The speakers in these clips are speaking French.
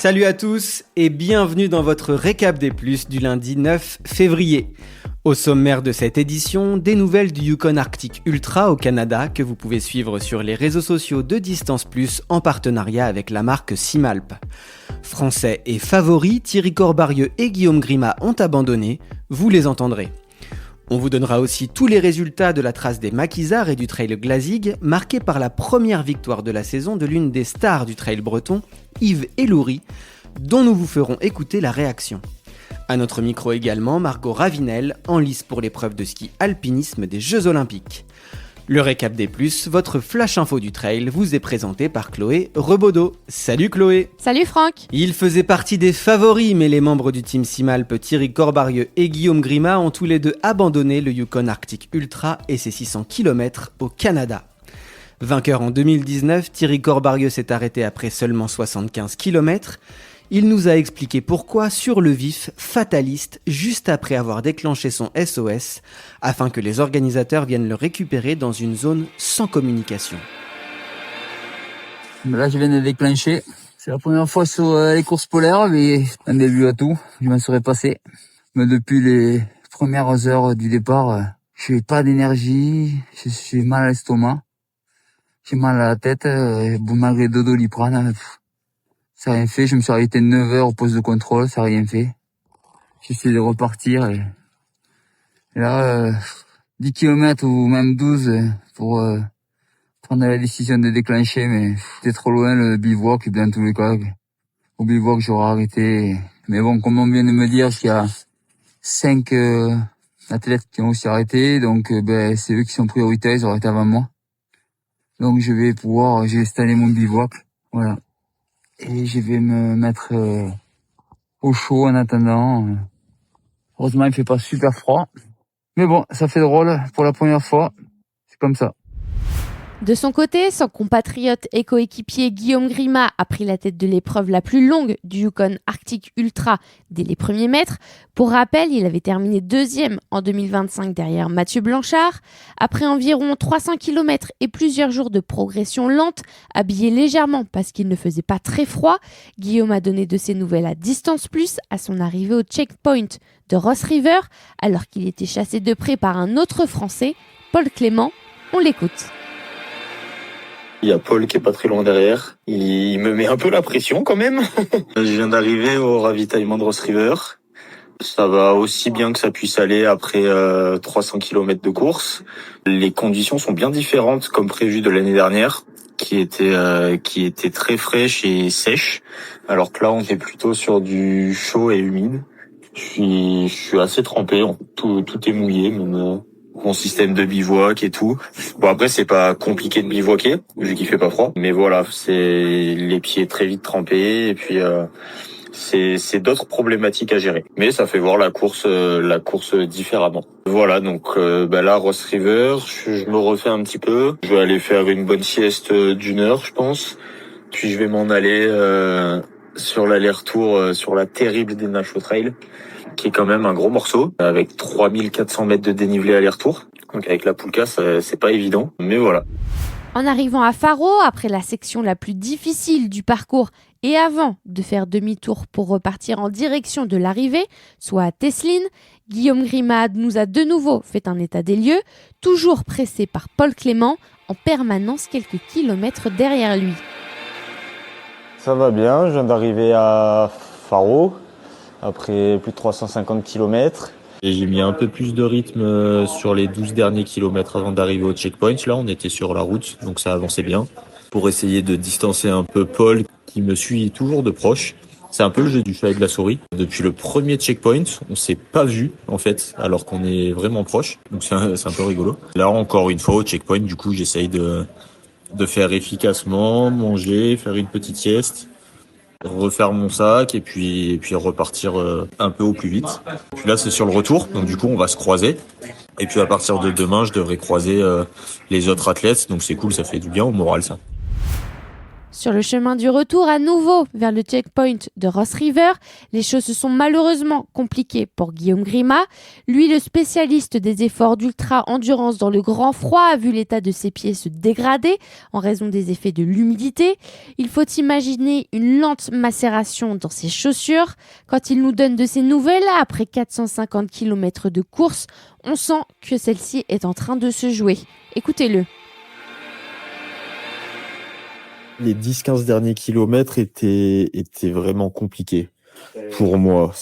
Salut à tous et bienvenue dans votre récap des plus du lundi 9 février. Au sommaire de cette édition, des nouvelles du Yukon Arctic Ultra au Canada que vous pouvez suivre sur les réseaux sociaux de Distance Plus en partenariat avec la marque Simalp. Français et favoris, Thierry Corbarieux et Guillaume Grima ont abandonné, vous les entendrez. On vous donnera aussi tous les résultats de la trace des Maquisards et du trail Glazig, marqué par la première victoire de la saison de l'une des stars du trail breton, Yves Eloury, dont nous vous ferons écouter la réaction. À notre micro également, Margot Ravinel, en lice pour l'épreuve de ski alpinisme des Jeux Olympiques. Le récap des plus, votre flash info du trail, vous est présenté par Chloé Rebaudot. Salut Chloé. Salut Franck. Il faisait partie des favoris, mais les membres du team Simalp, Thierry Corbarieux et Guillaume Grima, ont tous les deux abandonné le Yukon Arctic Ultra et ses 600 km au Canada. Vainqueur en 2019, Thierry Corbarieux s'est arrêté après seulement 75 km. Il nous a expliqué pourquoi, sur le vif, fataliste, juste après avoir déclenché son SOS, afin que les organisateurs viennent le récupérer dans une zone sans communication. Là, je viens de déclencher. C'est la première fois sur les courses polaires, mais un début à tout. Je m'en serais passé. Mais depuis les premières heures du départ, j'ai pas d'énergie, j'ai mal à l'estomac, j'ai mal à la tête, malgré Doliprane. Ça n'a rien fait, je me suis arrêté 9 heures au poste de contrôle, ça n'a rien fait. J'ai essayé de repartir et là, 10 km ou même 12 pour prendre la décision de déclencher, mais c'était trop loin le bivouac, et dans tous les cas, au bivouac j'aurais arrêté. Mais bon, comme on vient de me dire, il y a 5 athlètes qui ont aussi arrêté, donc c'est eux qui sont prioritaires, ils ont arrêté avant moi. Donc j'ai installé mon bivouac, voilà. Et je vais me mettre au chaud en attendant. Heureusement, il fait pas super froid. Mais bon, ça fait drôle pour la première fois. C'est comme ça. De son côté, son compatriote et coéquipier Guillaume Grima a pris la tête de l'épreuve la plus longue du Yukon Arctic Ultra dès les premiers mètres. Pour rappel, il avait terminé deuxième en 2025 derrière Mathieu Blanchard. Après environ 300 km et plusieurs jours de progression lente, habillé légèrement parce qu'il ne faisait pas très froid, Guillaume a donné de ses nouvelles à Distance Plus à son arrivée au checkpoint de Ross River, alors qu'il était chassé de près par un autre Français, Paul Clément. On l'écoute. Il y a Paul qui est pas très loin derrière. Il me met un peu la pression quand même. Je viens d'arriver au ravitaillement de Ross River. Ça va aussi bien que ça puisse aller après 300 km de course. Les conditions sont bien différentes comme prévu de l'année dernière, qui était très fraîche et sèche. Alors que là, on est plutôt sur du chaud et humide. Je suis assez trempé. Tout est mouillé, même mon système de bivouac et tout. Bon, après, c'est pas compliqué de bivouaquer, vu qu'il fait pas froid. Mais voilà, c'est les pieds très vite trempés et puis c'est d'autres problématiques à gérer. Mais ça fait voir la course différemment. Voilà, donc là, Ross River, je me refais un petit peu. Je vais aller faire une bonne sieste d'1 heure, je pense. Puis je vais m'en aller sur l'aller-retour sur la terrible des Nashua Trail, qui est quand même un gros morceau, avec 3400 mètres de dénivelé aller-retour. Donc avec la Poulka, c'est pas évident, mais voilà. En arrivant à Faro, après la section la plus difficile du parcours et avant de faire demi-tour pour repartir en direction de l'arrivée, soit à Tesline, Guillaume Grima nous a de nouveau fait un état des lieux, toujours pressé par Paul Clément, en permanence quelques kilomètres derrière lui. Ça va bien, je viens d'arriver à Faro, après plus de 350 km. Et j'ai mis un peu plus de rythme sur les 12 derniers kilomètres avant d'arriver au checkpoint. Là, on était sur la route, donc ça avançait bien. Pour essayer de distancer un peu Paul, qui me suit toujours de proche. C'est un peu le jeu du chat et de la souris. Depuis le premier checkpoint, on s'est pas vu, en fait, alors qu'on est vraiment proche. Donc c'est un peu rigolo. Là, encore une fois, au checkpoint, du coup, j'essaye de faire efficacement, manger, faire une petite sieste, refaire mon sac et puis repartir un peu au plus vite. Puis là, c'est sur le retour, donc du coup, on va se croiser. Et puis à partir de demain, je devrais croiser les autres athlètes, donc c'est cool, ça fait du bien au moral, ça. Sur le chemin du retour à nouveau vers le checkpoint de Ross River, les choses se sont malheureusement compliquées pour Guillaume Grima. Lui, le spécialiste des efforts d'ultra-endurance dans le grand froid, a vu l'état de ses pieds se dégrader en raison des effets de l'humidité. Il faut imaginer une lente macération dans ses chaussures. Quand il nous donne de ses nouvelles, après 450 km de course, on sent que celle-ci est en train de se jouer. Écoutez-le. Les 10-15 derniers kilomètres étaient vraiment compliqués pour moi.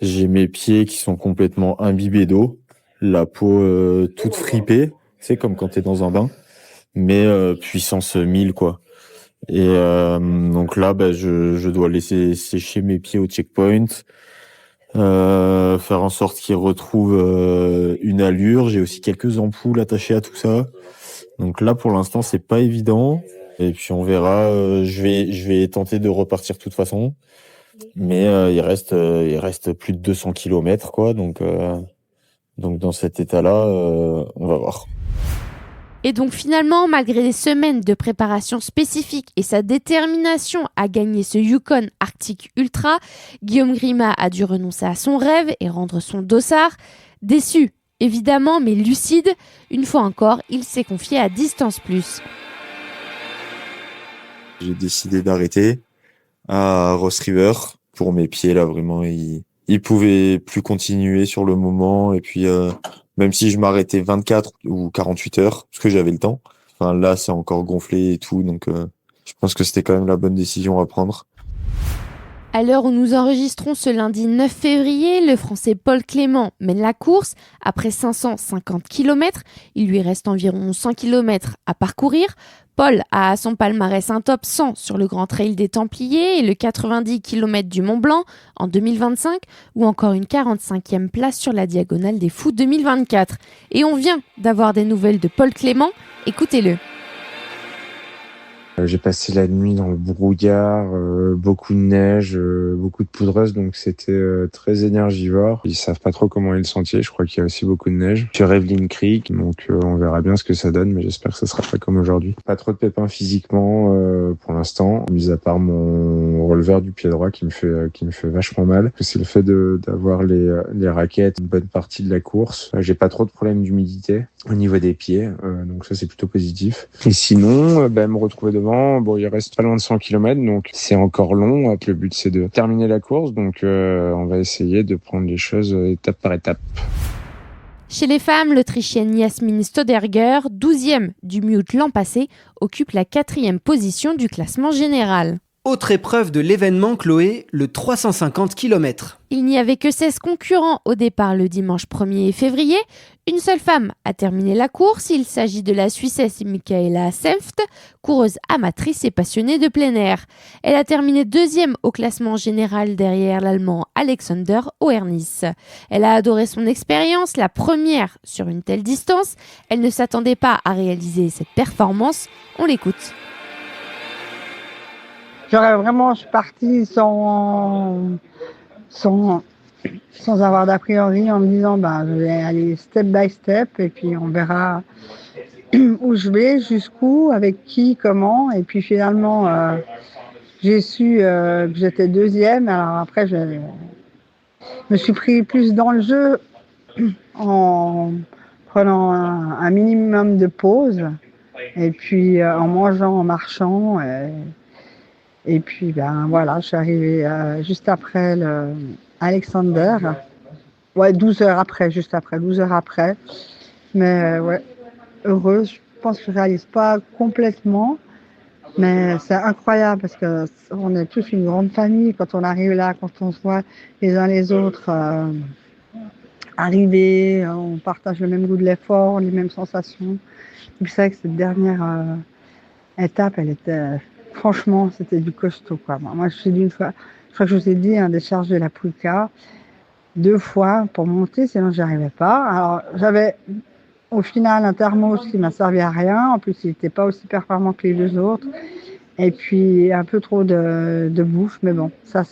J'ai mes pieds qui sont complètement imbibés d'eau, la peau toute fripée, c'est comme quand t'es dans un bain, mais puissance 1000 quoi. Et donc là, je dois laisser sécher mes pieds au checkpoint, faire en sorte qu'ils retrouvent une allure. J'ai aussi quelques ampoules attachées à tout ça. Donc là, pour l'instant, c'est pas évident. Et puis on verra. Je vais tenter de repartir de toute façon, mais il reste plus de 200 kilomètres, quoi. Donc dans cet état-là, on va voir. Et donc finalement, malgré des semaines de préparation spécifique et sa détermination à gagner ce Yukon Arctic Ultra, Guillaume Grima a dû renoncer à son rêve et rendre son dossard. Déçu, évidemment, mais lucide, une fois encore, il s'est confié à Distance Plus. J'ai décidé d'arrêter à Ross River pour mes pieds, là, vraiment. Ils pouvaient plus continuer sur le moment. Et puis, même si je m'arrêtais 24 ou 48 heures, parce que j'avais le temps, enfin, là, c'est encore gonflé et tout. Donc, je pense que c'était quand même la bonne décision à prendre. À l'heure où nous enregistrons ce lundi 9 février, le Français Paul Clément mène la course. Après 550 km, il lui reste environ 100 km à parcourir. Paul a à son palmarès un top 100 sur le Grand Trail des Templiers et le 90 km du Mont Blanc en 2025, ou encore une 45e place sur la Diagonale des Fous 2024. Et on vient d'avoir des nouvelles de Paul Clément. Écoutez-le. J'ai passé la nuit dans le brouillard, beaucoup de neige, beaucoup de poudreuse, donc c'était très énergivore. Ils savent pas trop comment est le sentier, je crois qu'il y a aussi beaucoup de neige. Sur Evelyn Creek, donc on verra bien ce que ça donne, mais j'espère que ça sera pas comme aujourd'hui. Pas trop de pépins physiquement pour l'instant, mis à part mon releveur du pied droit qui me fait vachement mal. C'est le fait d'avoir les raquettes une bonne partie de la course. J'ai pas trop de problèmes d'humidité au niveau des pieds, donc ça c'est plutôt positif. Et sinon, me retrouver devant. Bon, il reste pas loin de 100 km, donc c'est encore long. Le but, c'est de terminer la course, donc on va essayer de prendre les choses étape par étape. Chez les femmes, l'Autrichienne Jasmin Stoderger, 12e du Mute l'an passé, occupe la 4e position du classement général. Autre épreuve de l'événement, Chloé, le 350 km. Il n'y avait que 16 concurrents au départ le dimanche 1er février. Une seule femme a terminé la course. Il s'agit de la Suissesse Michaela Senft, coureuse amatrice et passionnée de plein air. Elle a terminé 2e au classement général derrière l'Allemand Alexander Oernis. Elle a adoré son expérience, la première sur une telle distance. Elle ne s'attendait pas à réaliser cette performance. On l'écoute. Je suis partie sans avoir d'a priori, en me disant je vais aller step by step et puis on verra où je vais, jusqu'où, avec qui, comment. Et puis finalement, j'ai su que j'étais 2e. Alors après, je me suis pris plus dans le jeu en prenant un minimum de pause et puis en mangeant, en marchant. Et puis, voilà, je suis arrivée juste après Alexander. Ouais, 12 heures après, juste après, 12 heures après. Mais ouais, heureuse. Je pense que je ne réalise pas complètement. Mais c'est incroyable parce qu'on est tous une grande famille. Quand on arrive là, quand on se voit les uns les autres arriver, on partage le même goût de l'effort, les mêmes sensations. Et puis c'est vrai que cette dernière étape, elle était... Franchement, c'était du costaud, quoi. Moi, je suis d'une fois, je crois que je vous ai dit, décharger la Pouika 2 fois pour monter, sinon j'y arrivais pas. Alors, j'avais au final un thermos qui m'a servi à rien. En plus, il n'était pas aussi performant que les 2 autres. Et puis, un peu trop de bouffe. Mais bon, ça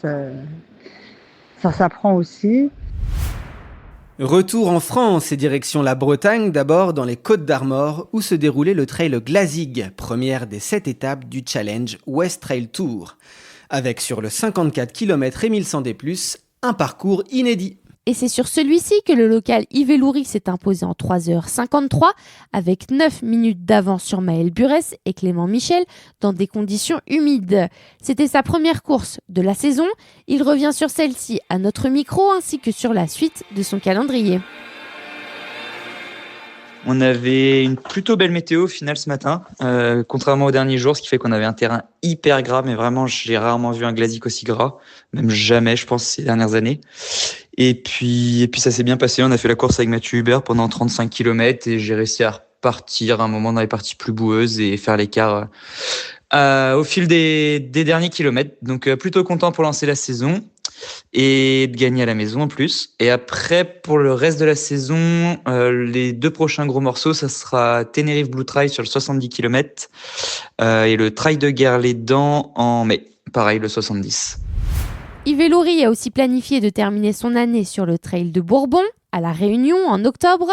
s'apprend aussi. Retour en France et direction la Bretagne, d'abord dans les Côtes d'Armor, où se déroulait le trail Glazig, première des 7 étapes du Challenge West Trail Tour. Avec sur le 54 km et 1100 D+, un parcours inédit. Et c'est sur celui-ci que le local Yves Loury s'est imposé en 3h53 avec 9 minutes d'avance sur Maël Burès et Clément Michel dans des conditions humides. C'était sa première course de la saison. Il revient sur celle-ci à notre micro ainsi que sur la suite de son calendrier. On avait une plutôt belle météo au final ce matin, contrairement aux derniers jours, ce qui fait qu'on avait un terrain hyper gras, mais vraiment j'ai rarement vu un Glazig aussi gras, même jamais je pense ces dernières années. Et puis ça s'est bien passé, on a fait la course avec Mathieu Hubert pendant 35 km et j'ai réussi à repartir à un moment dans les parties plus boueuses et faire l'écart au fil des derniers kilomètres. Donc plutôt content pour lancer la saison et de gagner à la maison en plus. Et après, pour le reste de la saison, les 2 prochains gros morceaux, ça sera Tenerife Blue Trail sur le 70 km et le Trail de Guerre-les-Dents en mai, pareil le 70. Yves Loury a aussi planifié de terminer son année sur le trail de Bourbon, à La Réunion, en octobre.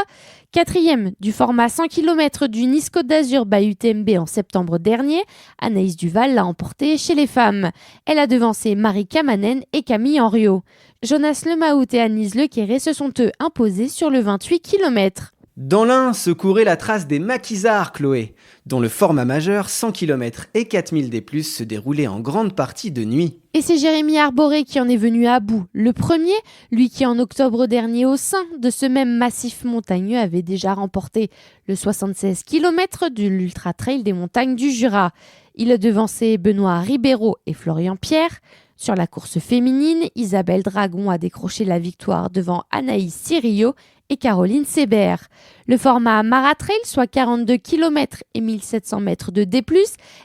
4e du format 100 km du Nice Côte d'Azur by UTMB en septembre dernier, Anaïs Duval l'a emporté chez les femmes. Elle a devancé Marie Kamanen et Camille Henriot. Jonas Lemahout et Anise Lequéré se sont eux imposés sur le 28 km. Dans l'Ain se courait la trace des maquisards, Chloé, dont le format majeur 100 km et 4000 D+, se déroulait en grande partie de nuit. Et c'est Jérémy Arboré qui en est venu à bout. Le premier, lui qui en octobre dernier au sein de ce même massif montagneux avait déjà remporté le 76 km de l'Ultra Trail des montagnes du Jura. Il a devancé Benoît Ribeiro et Florian Pierre. Sur la course féminine, Isabelle Dragon a décroché la victoire devant Anaïs Sirio et Caroline Sébert. Le format Maratrail, soit 42 km et 1700 mètres de D+,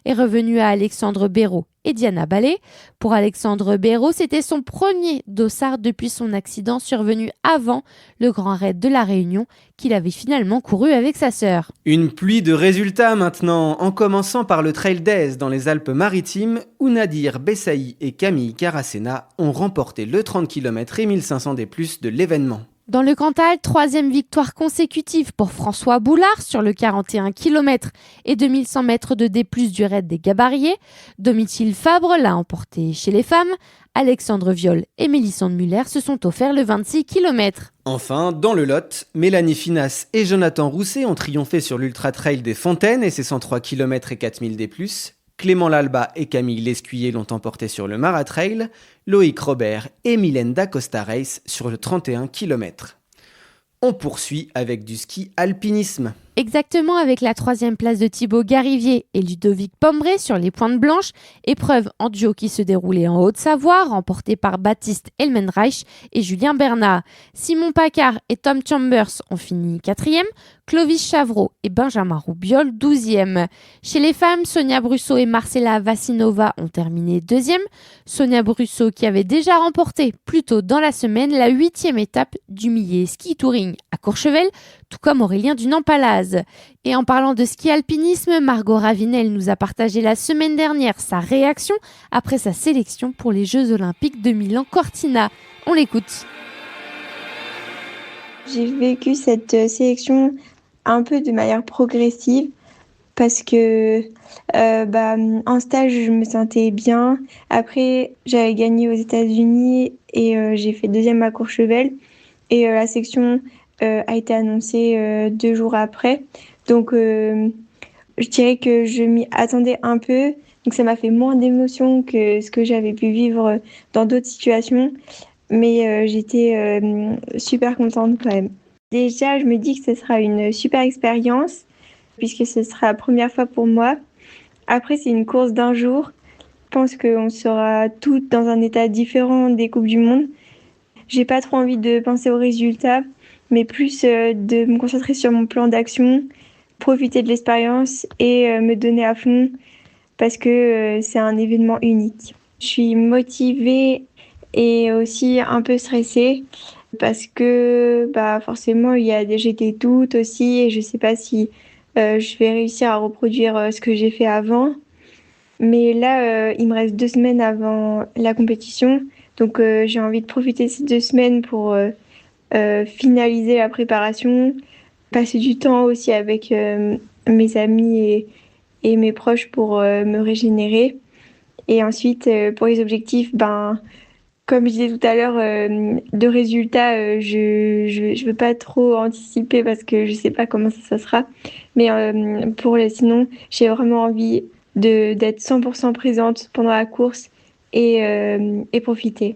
est revenu à Alexandre Béraud et Diana Ballet. Pour Alexandre Béraud, c'était son premier dossard depuis son accident survenu avant le Grand Raid de La Réunion qu'il avait finalement couru avec sa sœur. Une pluie de résultats maintenant, en commençant par le Trail d'Aise dans les Alpes-Maritimes, où Nadir Bessaï et Camille Caracena ont remporté le 30 km et 1500 D+, de l'événement. Dans le Cantal, 3e victoire consécutive pour François Boulard sur le 41 km et 2100 mètres de D+, du raid des Gabariers. Domitil Fabre l'a emporté chez les femmes. Alexandre Viol et Mélissande Muller se sont offerts le 26 km. Enfin, dans le Lot, Mélanie Finas et Jonathan Rousset ont triomphé sur l'Ultra Trail des Fontaines et ses 103 km et 4000 D+. Clément Lalba et Camille Lescuyer l'ont emporté sur le Maratrail, Loïc Robert et Mylène Dacosta Race sur le 31 km. On poursuit avec du ski alpinisme. Exactement, avec la 3e place de Thibaut Garivier et Ludovic Pombré sur les Pointes Blanches, épreuve en duo qui se déroulait en Haute-Savoie, remportée par Baptiste Elmenreich et Julien Bernard. Simon Paccard et Tom Chambers ont fini 4e, Clovis Chavreau et Benjamin Roubiol 12e. Chez les femmes, Sonia Brusso et Marcela Vassinova ont terminé 2e. Sonia Brusso qui avait déjà remporté plus tôt dans la semaine la 8e étape du Millet Ski Touring à Courchevel, tout comme Aurélien Dunant-Palaz. Et en parlant de ski alpinisme, Margot Ravinel nous a partagé la semaine dernière sa réaction après sa sélection pour les Jeux Olympiques de Milan-Cortina. On l'écoute. J'ai vécu cette sélection un peu de manière progressive parce que en stage, je me sentais bien. Après, j'avais gagné aux États-Unis et j'ai fait 2e à Courchevel. Et la section a été annoncée 2 jours après. Donc, je dirais que je m'y attendais un peu. Donc, ça m'a fait moins d'émotion que ce que j'avais pu vivre dans d'autres situations. Mais j'étais super contente quand même. Déjà, je me dis que ce sera une super expérience puisque ce sera la première fois pour moi. Après, c'est une course d'1 jour. Je pense qu'on sera toutes dans un état différent des Coupes du Monde. J'ai pas trop envie de penser aux résultats, mais plus de me concentrer sur mon plan d'action, profiter de l'expérience et me donner à fond parce que c'est un événement unique. Je suis motivée et aussi un peu stressée parce que forcément j'ai des doutes aussi et je sais pas si je vais réussir à reproduire ce que j'ai fait avant. Mais là, il me reste 2 semaines avant la compétition. Donc j'ai envie de profiter de ces 2 semaines pour finaliser la préparation, passer du temps aussi avec mes amis et mes proches pour me régénérer. Et ensuite, pour les objectifs, comme je disais tout à l'heure, de résultats, je veux pas trop anticiper parce que je sais pas comment ça sera. Mais sinon, j'ai vraiment envie d'être 100% présente pendant la course et profiter.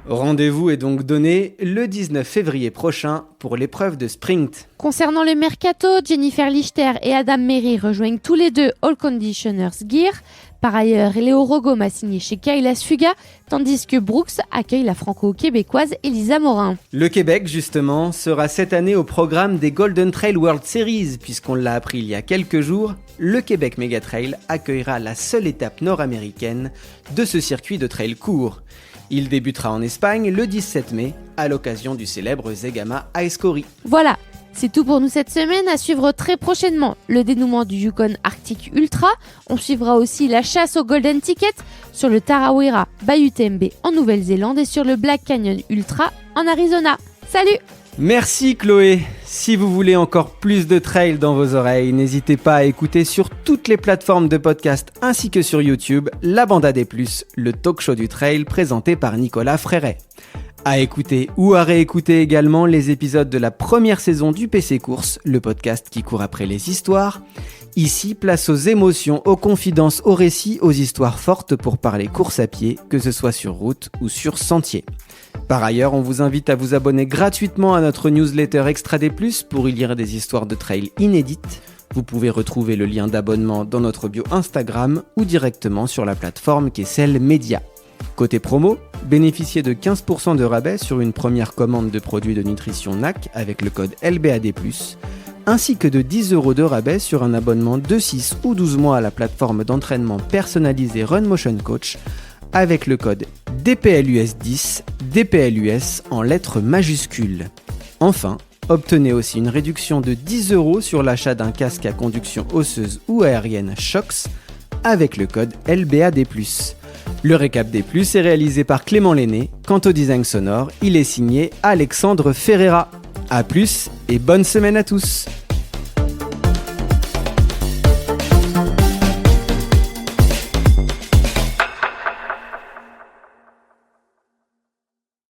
Rendez-vous est donc donné le 19 février prochain pour l'épreuve de sprint. Concernant le mercato, Jennifer Lichter et Adam Merry rejoignent tous les deux All Conditioners Gear. Par ailleurs, Léo Rogom a signé chez Kailas Fuga, tandis que Brooks accueille la franco-québécoise Elisa Morin. Le Québec, justement, sera cette année au programme des Golden Trail World Series, puisqu'on l'a appris il y a quelques jours, le Québec Mega Trail accueillera la seule étape nord-américaine de ce circuit de trail court. Il débutera en Espagne le 17 mai, à l'occasion du célèbre Zegama Ice Corée. Voilà, c'est tout pour nous cette semaine. À suivre très prochainement le dénouement du Yukon Arctic Ultra. On suivra aussi la chasse au Golden Ticket sur le Tarawera Bayou Tembe en Nouvelle-Zélande et sur le Black Canyon Ultra en Arizona. Salut! Merci Chloé. Si vous voulez encore plus de trail dans vos oreilles, n'hésitez pas à écouter sur toutes les plateformes de podcast ainsi que sur YouTube La Banda des Plus, le talk show du trail présenté par Nicolas Fréret. À écouter ou à réécouter également les épisodes de la première saison du PC Course, le podcast qui court après les histoires. Ici, place aux émotions, aux confidences, aux récits, aux histoires fortes pour parler course à pied, que ce soit sur route ou sur sentier. Par ailleurs, on vous invite à vous abonner gratuitement à notre newsletter Extra des Plus pour y lire des histoires de trail inédites. Vous pouvez retrouver le lien d'abonnement dans notre bio Instagram ou directement sur la plateforme Kessel Média. Côté promo, bénéficiez de 15% de rabais sur une première commande de produits de nutrition NAC avec le code LBAD+, ainsi que de 10 € de rabais sur un abonnement de 6 ou 12 mois à la plateforme d'entraînement personnalisée Run Motion Coach avec le code DPLUS10, DPLUS en lettres majuscules. Enfin, obtenez aussi une réduction de 10 € sur l'achat d'un casque à conduction osseuse ou aérienne Shox avec le code LBAD+. Le récap des plus est réalisé par Clément Lenné. Quant au design sonore, il est signé Alexandre Ferreira. A plus et bonne semaine à tous!